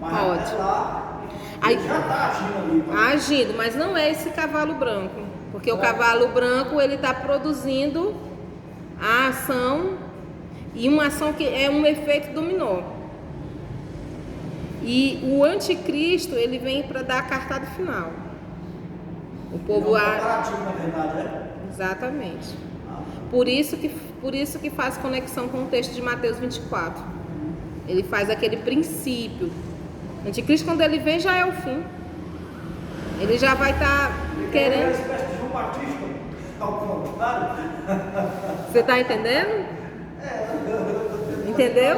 Pode. Aí, já está agindo ali. Agindo, mas não é esse cavalo branco. Porque o cavalo branco, ele está produzindo a ação, e uma ação que é um efeito dominó. E o anticristo, ele vem para dar a cartada final. O povo age. Na verdade, é? Exatamente. Por isso que faz conexão com o texto de Mateus 24. Ele faz aquele princípio. O anticristo, quando ele vem, já é o fim. Ele já vai estar querendo. É uma espécie de João Batista, ao contrário. Você está entendendo? Entendeu?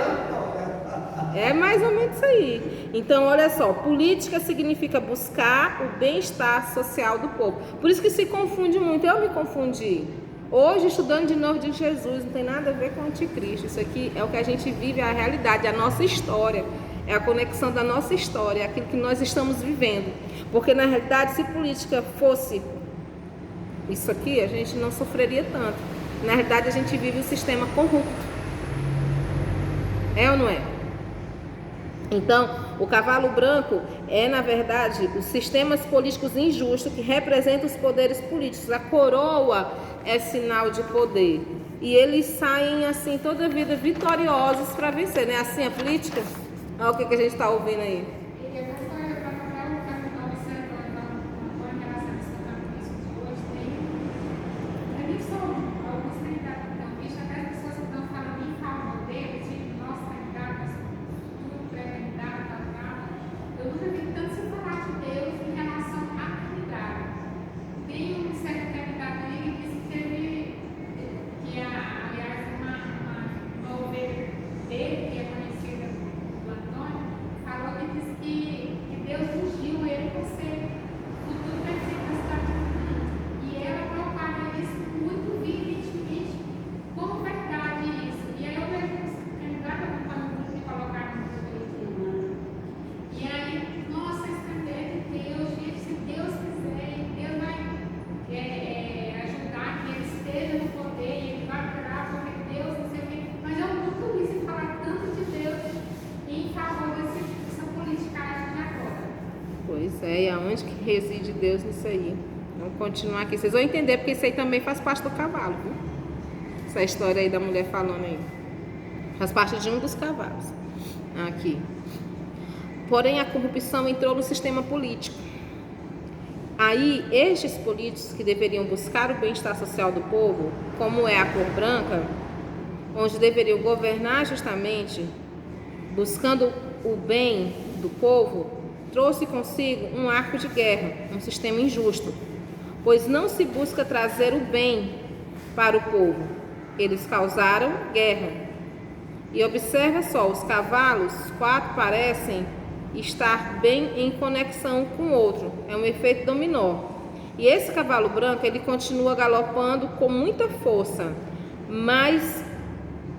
É mais ou menos isso aí. Então, olha só, política significa buscar o bem-estar social do povo. Por isso que se confunde muito. Eu me confundi. Hoje, estudando de novo de Jesus, não tem nada a ver com o anticristo. Isso aqui é o que a gente vive, a realidade, a nossa história. É a conexão da nossa história, é aquilo que nós estamos vivendo. Porque, na realidade, se política fosse isso aqui, a gente não sofreria tanto. Na realidade, a gente vive o sistema corrupto. É ou não é? Então, o cavalo branco é, na verdade, os sistemas políticos injustos que representam os poderes políticos. A coroa é sinal de poder. E eles saem, assim, toda a vida vitoriosos para vencer, né? Assim a política. Olha o que a gente está ouvindo aí. Pois é, e aonde que reside Deus nisso aí? Vamos continuar aqui. Vocês vão entender, porque isso aí também faz parte do cavalo, viu? Essa história aí da mulher falando aí. Faz parte de um dos cavalos. Aqui. Porém, a corrupção entrou no sistema político. Aí, estes políticos que deveriam buscar o bem-estar social do povo, como é a cor branca, onde deveriam governar justamente, buscando o bem do povo, trouxe consigo um arco de guerra, um sistema injusto, pois não se busca trazer o bem para o povo. Eles causaram guerra. E observa só, os cavalos, 4 parecem estar bem em conexão com o outro. É um efeito dominó. E esse cavalo branco, ele continua galopando com muita força, mas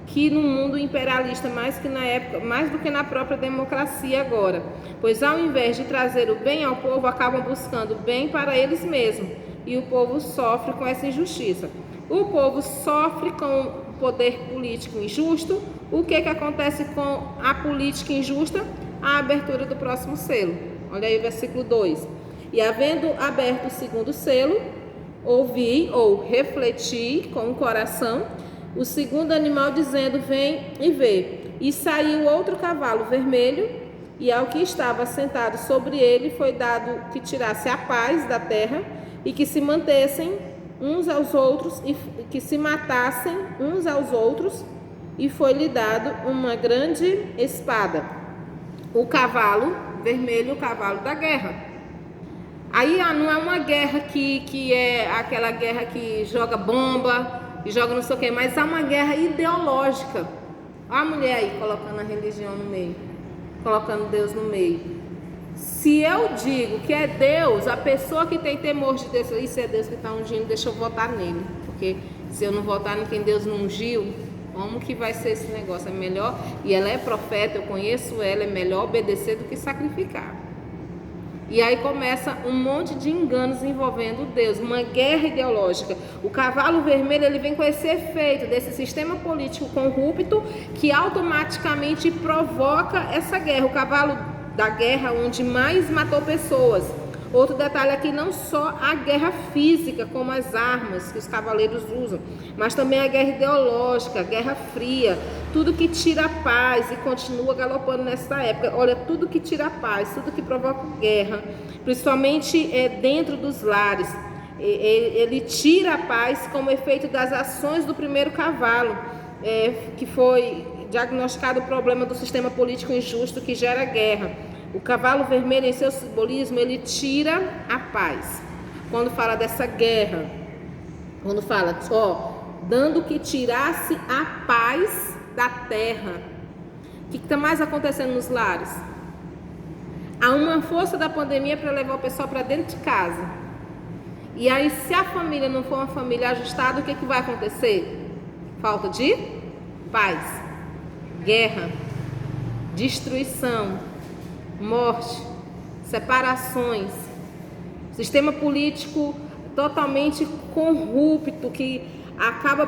que no mundo imperialista, mais que na época, mais do que na própria democracia agora. Pois ao invés de trazer o bem ao povo, acabam buscando o bem para eles mesmos. E o povo sofre com essa injustiça. O povo sofre com o poder político injusto. O que acontece com a política injusta? A abertura do próximo selo. Olha aí o versículo 2. E havendo aberto o segundo selo, ouvi ou refleti com o coração o segundo animal dizendo: vem e vê. E saiu outro cavalo vermelho, e ao que estava sentado sobre ele foi dado que tirasse a paz da terra e que se mantessem uns aos outros e que se matassem uns aos outros, e foi-lhe dado uma grande espada. O cavalo vermelho, o cavalo da guerra. Aí não é uma guerra que é aquela guerra que joga bomba e joga não sei o que, mas há uma guerra ideológica. Olha a mulher aí colocando a religião no meio, colocando Deus no meio. Se eu digo que é Deus, a pessoa que tem temor de Deus, isso é Deus que está ungindo, deixa eu votar nele. Porque se eu não votar em quem Deus não ungiu, como que vai ser esse negócio? É melhor, e ela é profeta, eu conheço ela, é melhor obedecer do que sacrificar. E aí começa um monte de enganos envolvendo Deus, uma guerra ideológica. O cavalo vermelho, ele vem com esse efeito desse sistema político corrupto que automaticamente provoca essa guerra. O cavalo da guerra onde mais matou pessoas. Outro detalhe aqui, não só a guerra física, como as armas que os cavaleiros usam, mas também a guerra ideológica, a guerra fria, tudo que tira a paz e continua galopando nessa época. Olha, tudo que tira a paz, tudo que provoca guerra, principalmente dentro dos lares. Ele tira a paz como efeito das ações do primeiro cavalo, que foi diagnosticado o problema do sistema político injusto que gera guerra. O cavalo vermelho, em seu simbolismo, ele tira a paz. Quando fala dessa guerra, quando fala, dando que tirasse a paz da terra. O que está mais acontecendo nos lares? Há uma força da pandemia para levar o pessoal para dentro de casa. E aí, se a família não for uma família ajustada, o que vai acontecer? Falta de paz, guerra, destruição, morte, separações, sistema político totalmente corrupto que acaba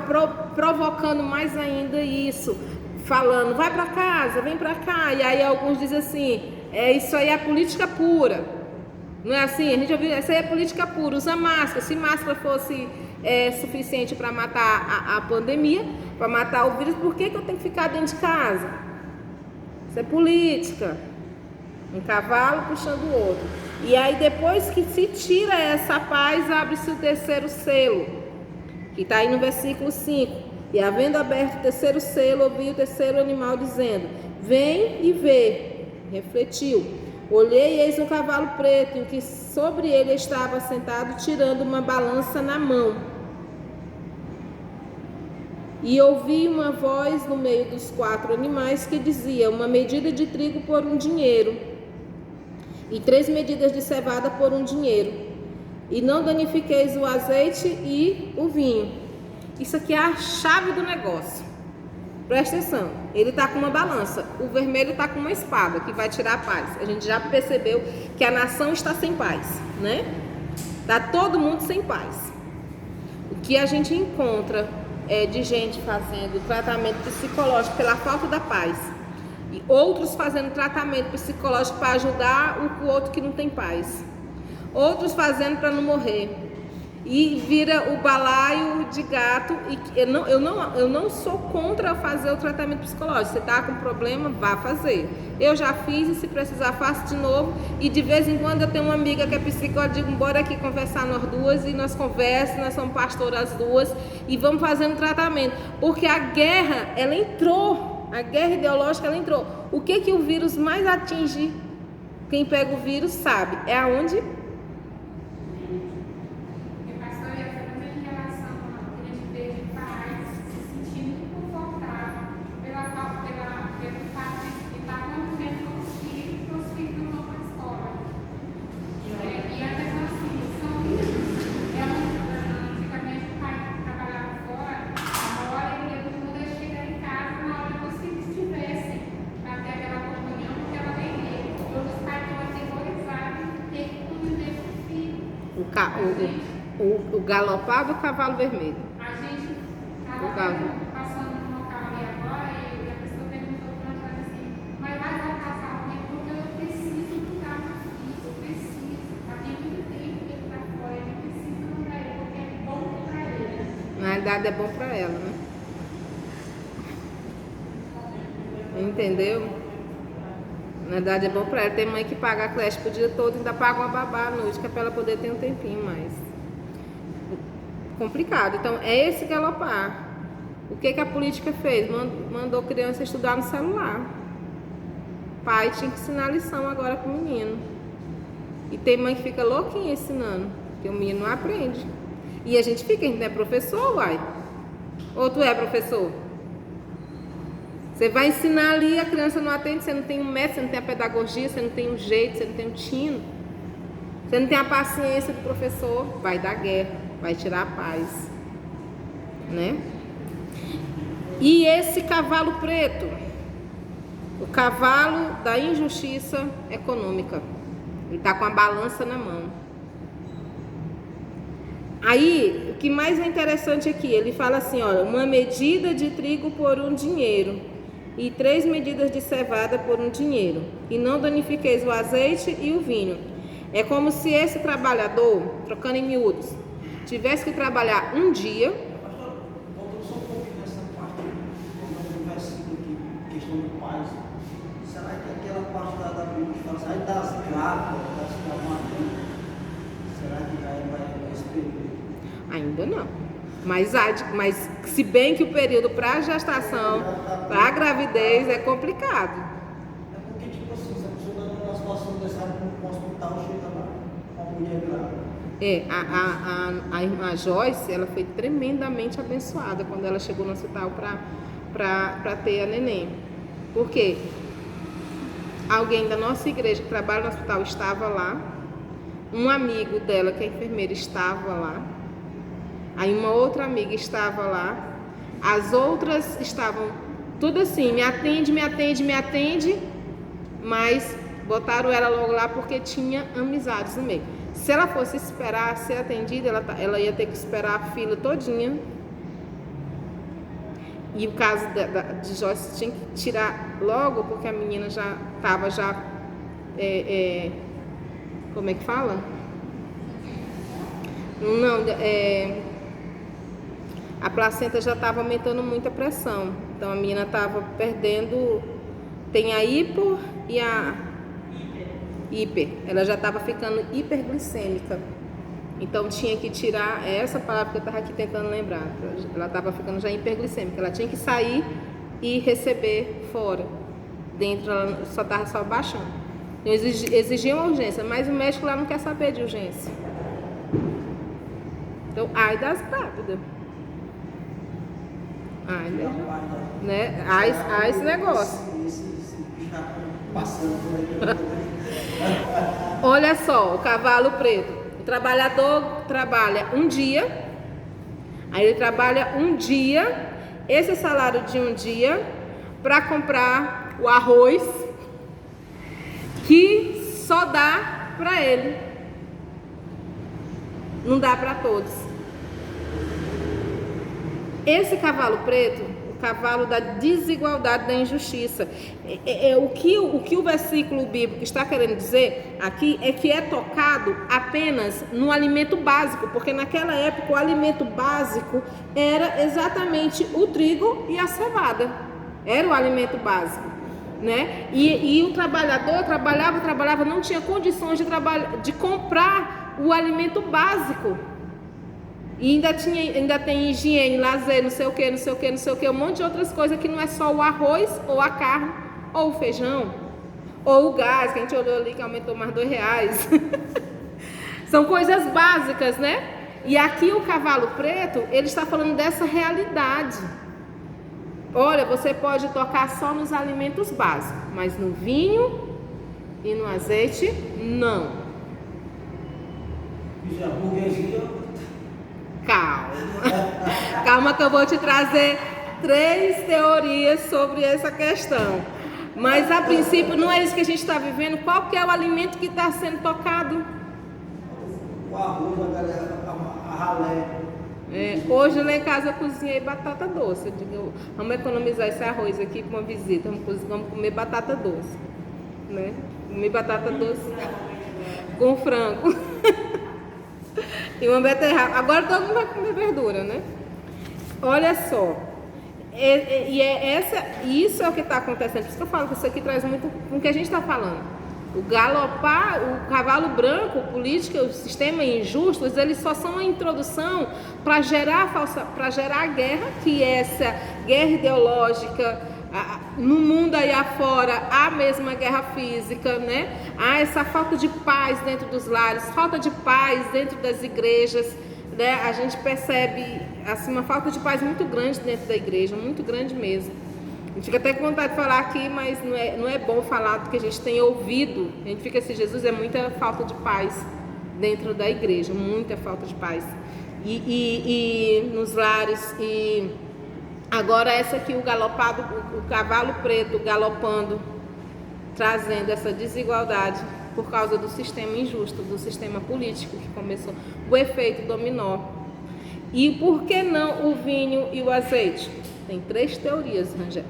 provocando mais ainda isso, falando, vai para casa, vem para cá, e aí alguns dizem assim, isso aí é política pura, não é assim? A gente ouviu, isso aí é política pura, usa máscara, se máscara fosse suficiente para matar a pandemia, para matar o vírus, por que eu tenho que ficar dentro de casa? Isso é política. Um cavalo puxando o outro. E aí depois que se tira essa paz, abre-se o terceiro selo, que está aí no versículo 5. E havendo aberto o terceiro selo, ouvi o terceiro animal dizendo, vem e vê. Refletiu. Olhei e eis um cavalo preto, e o que sobre ele estava sentado, tirando uma balança na mão. E ouvi uma voz no meio dos 4 animais que dizia, uma medida de trigo por um dinheiro, e 3 medidas de cevada por um dinheiro, e não danifiqueis o azeite e o vinho. Isso aqui é a chave do negócio. Presta atenção, ele está com uma balança, o vermelho está com uma espada, que vai tirar a paz. A gente já percebeu que a nação está sem paz, né? Está todo mundo sem paz. O que a gente encontra de gente fazendo tratamento psicológico pela falta da paz, e outros fazendo tratamento psicológico para ajudar o outro que não tem paz, outros fazendo para não morrer, e vira o balaio de gato. E eu não sou contra fazer o tratamento psicológico. Você está com problema, vá fazer. Eu já fiz e se precisar faço de novo, e de vez em quando eu tenho uma amiga que é psicóloga, digo, bora aqui conversar nós duas, e nós conversamos, nós somos pastoras as duas, e vamos fazendo tratamento, porque a guerra, ela entrou. A guerra ideológica, ela entrou. O que o vírus mais atinge? Quem pega o vírus sabe. É aonde? Pastor, eu estou em relação a gente ver de paz, se sentindo confortável pelo fato de estar convivendo com os filhos não vão para a escola. E a questão assim, antigamente o pai trabalhava fora, agora ele não deixa chegar em casa na hora que os filhos estivessem, para ter aquela comunhão, porque ela vem dele. Os pais estão aterrorizados de ter que conviver com o filho. O galopar do cavalo vermelho. A gente estava passando no local ali agora e a pessoa perguntou para nós assim, mas vai voltar comigo porque eu preciso ficar com o filho, eu preciso. Já tem muito tempo que ele está fora, eu preciso mandar ele porque é bom para ele. Na realidade é bom para ela, né? Entendeu? Na verdade é bom para ela. Tem mãe que paga a creche pro dia todo e ainda paga uma babá à noite, que é para ela poder ter um tempinho mais. Complicado. Então é esse galopar. O que a política fez? Mandou criança estudar no celular. Pai tinha que ensinar lição agora pro menino. E tem mãe que fica louquinha ensinando, porque o menino não aprende. E a gente não é professor, uai. Ou tu é professor? Você vai ensinar ali, a criança não atende, você não tem um método, você não tem a pedagogia, você não tem um jeito, você não tem um tino. Você não tem a paciência do professor, vai dar guerra, vai tirar a paz, né? E esse cavalo preto, o cavalo da injustiça econômica, ele está com a balança na mão. Aí, o que mais é interessante aqui, ele fala assim, olha, uma medida de trigo por um dinheiro e 3 medidas de cevada por um dinheiro, e não danifiqueis o azeite e o vinho. É como se esse trabalhador, trocando em miúdos, tivesse que trabalhar um dia. Pastor, voltando só um pouquinho nessa parte, no versículo aqui, questão do paz. Será que aquela parte da Bíblia que fala assim, aí das grávidas, das maternas, será que vai esse período? Ainda não. Mas se bem que o período para a gestação, para a gravidez é complicado. É porque, tipo assim, se a pessoa está numa situação dessa no hospital, chega lá, uma mulher grávida. A irmã Joyce, ela foi tremendamente abençoada quando ela chegou no hospital para ter a neném. Por quê? Alguém da nossa igreja que trabalha no hospital estava lá, um amigo dela, que é enfermeira, estava lá, aí uma outra amiga estava lá, as outras estavam tudo assim, me atende, mas botaram ela logo lá porque tinha amizades no meio. Se ela fosse esperar ser atendida, ela ia ter que esperar a fila todinha. E o caso de Joyce tinha que tirar logo, porque a menina já estava como é que fala? Não, a placenta já estava aumentando muito a pressão. Então a menina estava perdendo, tem a hipo e a hiper. Ela já estava ficando hiperglicêmica. Então tinha que tirar, essa palavra que eu estava aqui tentando lembrar. Ela estava ficando já hiperglicêmica. Ela tinha que sair e receber fora. Dentro ela só estava só baixando. Então exigia uma urgência, mas o médico lá não quer saber de urgência. Então, ai das grávidas. Ai, né? Ai esse negócio. Olha só, o cavalo preto. O trabalhador trabalha um dia, aí ele trabalha um dia, esse salário de um dia, para comprar o arroz que só dá para ele, não dá para todos. Esse cavalo preto, o cavalo da desigualdade, da injustiça, o que o versículo bíblico está querendo dizer aqui é que é tocado apenas no alimento básico, porque naquela época o alimento básico era exatamente o trigo e a cevada, era o alimento básico, né? E o trabalhador trabalhava, não tinha condições de comprar o alimento básico. E ainda tem higiene, lazer, não sei o que, um monte de outras coisas que não é só o arroz, ou a carne, ou o feijão, ou o gás, que a gente olhou ali que aumentou mais R$2. São coisas básicas, né? E aqui o cavalo preto, ele está falando dessa realidade. Olha, você pode tocar só nos alimentos básicos, mas no vinho e no azeite, não. E a burguesia... Calma que eu vou te trazer 3 teorias sobre essa questão. Mas a princípio não é isso que a gente está vivendo. Qual que é o alimento que está sendo tocado? O arroz, a galera, a ralé. Hoje lá em casa eu cozinhei batata doce. Eu digo, vamos economizar esse arroz aqui para uma visita. Vamos comer batata doce, né? Comer batata doce com frango. E uma beterraba. Agora todo mundo vai comer verdura, né? Olha só. Isso é o que está acontecendo. Por isso que eu falo que isso aqui traz muito com o que a gente está falando. O cavalo branco, o político, o sistema injusto, eles só são a introdução para gerar a guerra, que é essa guerra ideológica. No mundo aí afora, há mesmo a guerra física, né? Há essa falta de paz dentro dos lares, falta de paz dentro das igrejas, né? A gente percebe assim, uma falta de paz muito grande dentro da igreja, muito grande mesmo. A gente fica até com vontade de falar aqui, mas não é bom falar do que a gente tem ouvido. A gente fica assim, Jesus, é muita falta de paz dentro da igreja, muita falta de paz. E nos lares, e agora essa aqui, o cavalo preto galopando, trazendo essa desigualdade por causa do sistema injusto, do sistema político que começou, o efeito dominó. E por que não o vinho e o azeite? Tem 3 teorias, Rangel.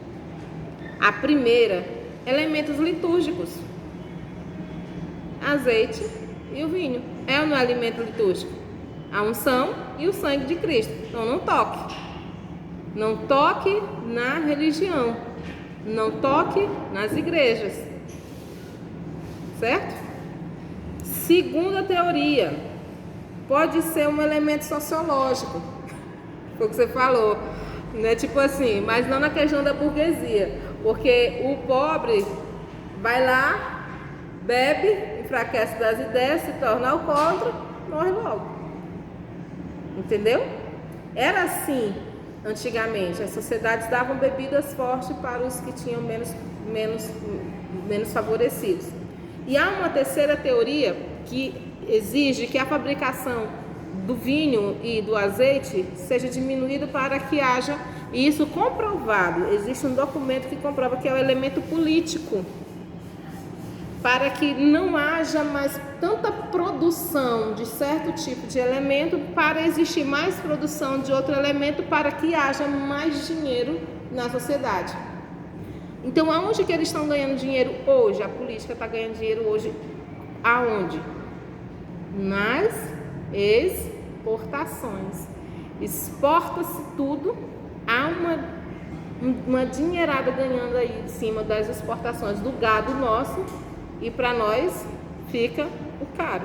A primeira, elementos litúrgicos. Azeite e o vinho. É ou não é alimento litúrgico? A unção e o sangue de Cristo. Então não toque. Não toque na religião. Não toque nas igrejas. Certo? Segunda teoria. Pode ser um elemento sociológico. Foi o que você falou. Né? Tipo assim, mas não na questão da burguesia. Porque o pobre vai lá, bebe, enfraquece das ideias, se torna alcoólatra, morre logo. Entendeu? Era assim antigamente. As sociedades davam bebidas fortes para os que tinham menos favorecidos. E há uma terceira teoria que exige que a fabricação do vinho e do azeite seja diminuída para que haja isso comprovado. Existe um documento que comprova que é o elemento político, para que não haja mais tanta produção de certo tipo de elemento, para existir mais produção de outro elemento, para que haja mais dinheiro na sociedade. Então, aonde que eles estão ganhando dinheiro hoje? A política está ganhando dinheiro hoje aonde? Nas exportações. Exporta-se tudo, há uma dinheirada ganhando aí em cima das exportações do gado nosso, e para nós fica o caro.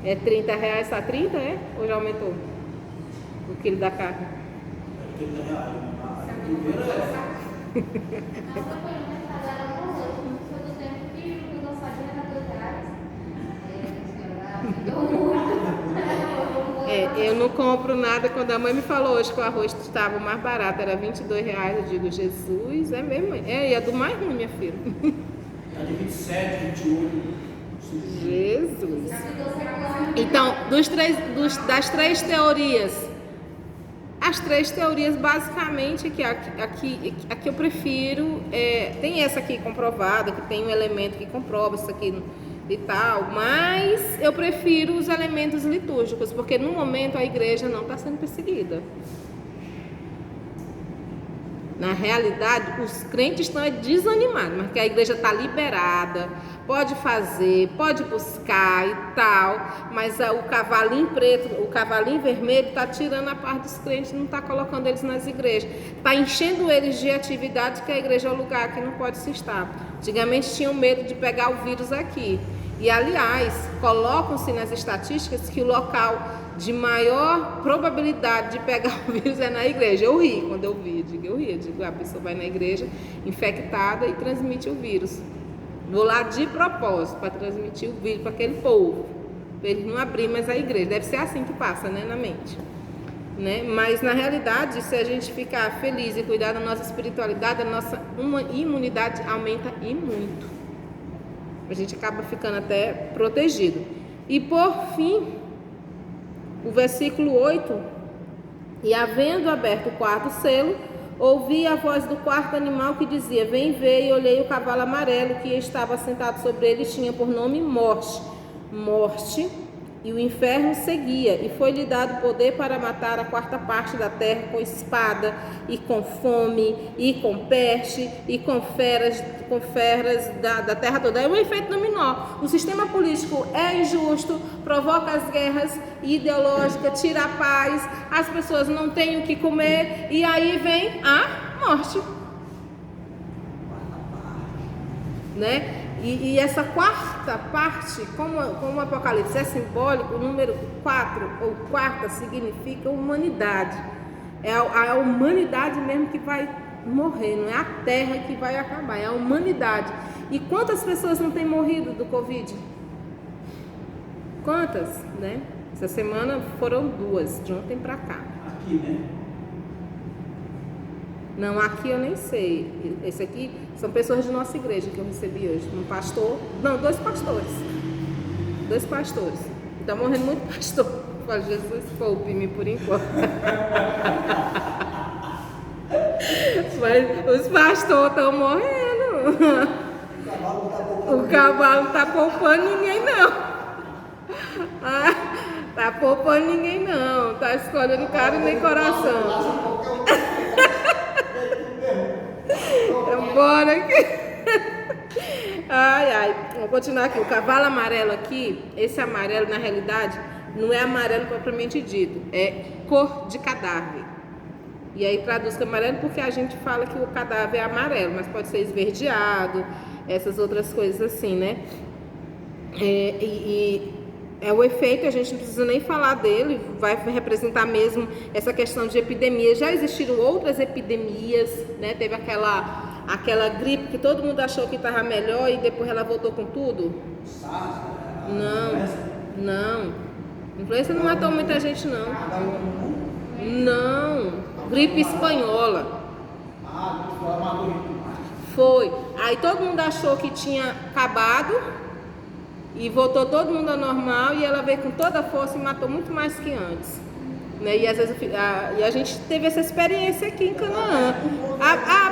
É R$30, está 30, é? Ou já aumentou o quilo da carne? R$30. A primeira é. Não, foi no mercado, era hoje, não foi do tempo que o não sabia era R$2. Eu não compro nada. Quando a mãe me falou hoje que o arroz estava mais barato, era R$22, eu digo, Jesus, é mesmo? E é do mais ruim, minha filha. Está de 27, 28. Jesus. Então, das três teorias, as três teorias basicamente que aqui eu prefiro, tem essa aqui comprovada, que tem um elemento que comprova isso aqui e tal, mas eu prefiro os elementos litúrgicos, porque no momento a igreja não está sendo perseguida. Na realidade, os crentes estão desanimados, mas que a igreja está liberada, pode fazer, pode buscar e tal, mas o cavalinho preto, o cavalinho vermelho está tirando a parte dos crentes, não está colocando eles nas igrejas, está enchendo eles de atividade, que a igreja é o lugar que não pode se estar. Antigamente tinham medo de pegar o vírus aqui. E, aliás, colocam-se nas estatísticas que o local de maior probabilidade de pegar o vírus é na igreja. Eu ri quando eu vi, a pessoa vai na igreja infectada e transmite o vírus. Vou lá de propósito para transmitir o vírus para aquele povo, para eles não abrir mais a igreja. Deve ser assim que passa, né, na mente. Né? Mas, na realidade, se a gente ficar feliz e cuidar da nossa espiritualidade, a nossa imunidade aumenta e muito. A gente acaba ficando até protegido. E por fim, o versículo 8: e havendo aberto o quarto selo, ouvi a voz do quarto animal que dizia: vem ver. E olhei o cavalo amarelo que estava sentado sobre ele, tinha por nome Morte, e o inferno seguia, e foi-lhe dado poder para matar a quarta parte da terra com espada, e com fome, e com peste, e com feras da terra toda. É um efeito dominó. O sistema político é injusto, provoca as guerras ideológicas, tira a paz, as pessoas não têm o que comer, e aí vem a morte. Né? E essa quarta parte, como o Apocalipse é simbólico, o número 4 ou quarta significa humanidade. É a humanidade mesmo que vai morrer, não é a terra que vai acabar, é a humanidade. E quantas pessoas não têm morrido do Covid? Quantas, né? Essa semana foram 2, de ontem para cá. Aqui, né? Não, aqui eu nem sei. Esse aqui são pessoas de nossa igreja que eu recebi hoje. Um pastor, não, 2 pastores. 2 pastores. Está morrendo muito pastor. Fala, Jesus, poupe-me por enquanto. Mas os pastores estão morrendo. O cavalo não está poupando ninguém, não. Tá poupando ninguém não, tá escolhendo cara nem coração. Bora aqui. Ai, ai, vamos continuar aqui. O cavalo amarelo aqui, esse amarelo na realidade não é amarelo propriamente dito, é cor de cadáver. E aí traduz que amarelo porque a gente fala que o cadáver é amarelo, mas pode ser esverdeado, essas outras coisas assim, né? É o efeito, a gente não precisa nem falar dele, vai representar mesmo essa questão de epidemia. Já existiram outras epidemias, né? Teve aquela gripe que todo mundo achou que estava melhor e depois ela voltou com tudo. Não. Influenza não matou muita gente, não. Não. Gripe espanhola. Foi. Aí todo mundo achou que tinha acabado e voltou todo mundo ao normal e ela veio com toda a força e matou muito mais que antes. Né? E às vezes a gente teve essa experiência aqui em Canaã.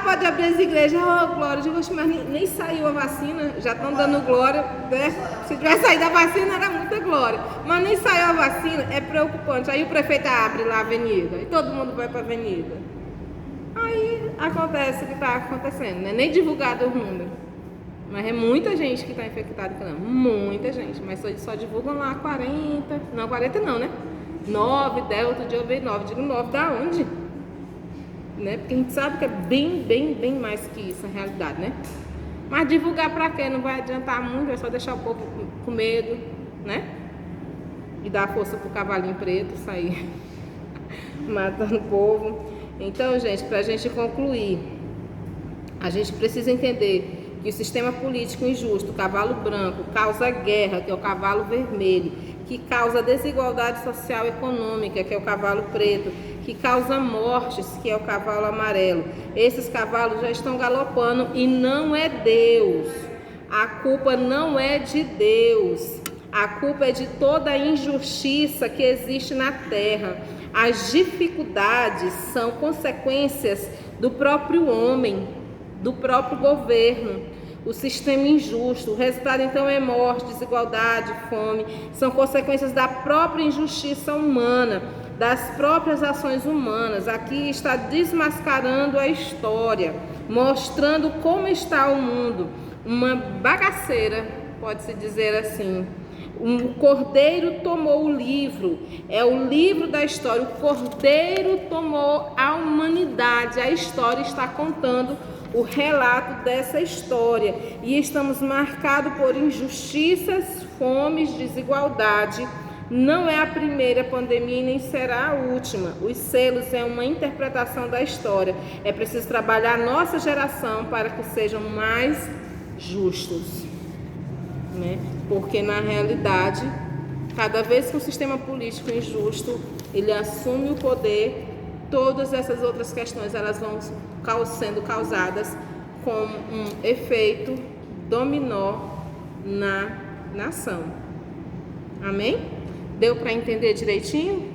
Pode abrir as igrejas, glória, eu digo, mas nem saiu a vacina, já estão dando glória, né? Se tivesse saído a vacina era muita glória, mas nem saiu a vacina, é preocupante. Aí o prefeito abre lá a avenida e todo mundo vai para a avenida. Aí acontece o que está acontecendo, né? Nem divulgado os números. Mas é muita gente que está infectada, muita gente, mas só divulgam lá 40, não 40 não, né? 9, 10, outro dia eu vi 9, digo 9 da onde? Né? Porque a gente sabe que é bem mais que isso na realidade, né? Mas divulgar pra quê? Não vai adiantar muito, é só deixar o povo com medo, né? E dar força pro cavalinho preto sair matando o povo. Então, gente, pra gente concluir, a gente precisa entender que o sistema político injusto, o cavalo branco, causa guerra, que é o cavalo vermelho, que causa desigualdade social e econômica, que é o cavalo preto, que causa mortes, que é o cavalo amarelo. Esses cavalos já estão galopando e não é Deus. A culpa não é de Deus. A culpa é de toda a injustiça que existe na terra. As dificuldades são consequências do próprio homem, do próprio governo, o sistema injusto. O resultado então é morte, desigualdade, fome, são consequências da própria injustiça humana, das próprias ações humanas. Aqui está desmascarando a história, mostrando como está o mundo, uma bagaceira, pode-se dizer assim. O Cordeiro tomou o livro, é o livro da história. O Cordeiro tomou a humanidade, a história está contando o relato dessa história e estamos marcados por injustiças, fomes, desigualdade. Não é a primeira pandemia e nem será a última. Os selos é uma interpretação da história. É preciso trabalhar a nossa geração para que sejam mais justos, né? Porque na realidade, cada vez que o sistema político injusto ele assume o poder, todas essas outras questões elas vão sendo causadas com um efeito dominó na nação. Amém? Deu para entender direitinho?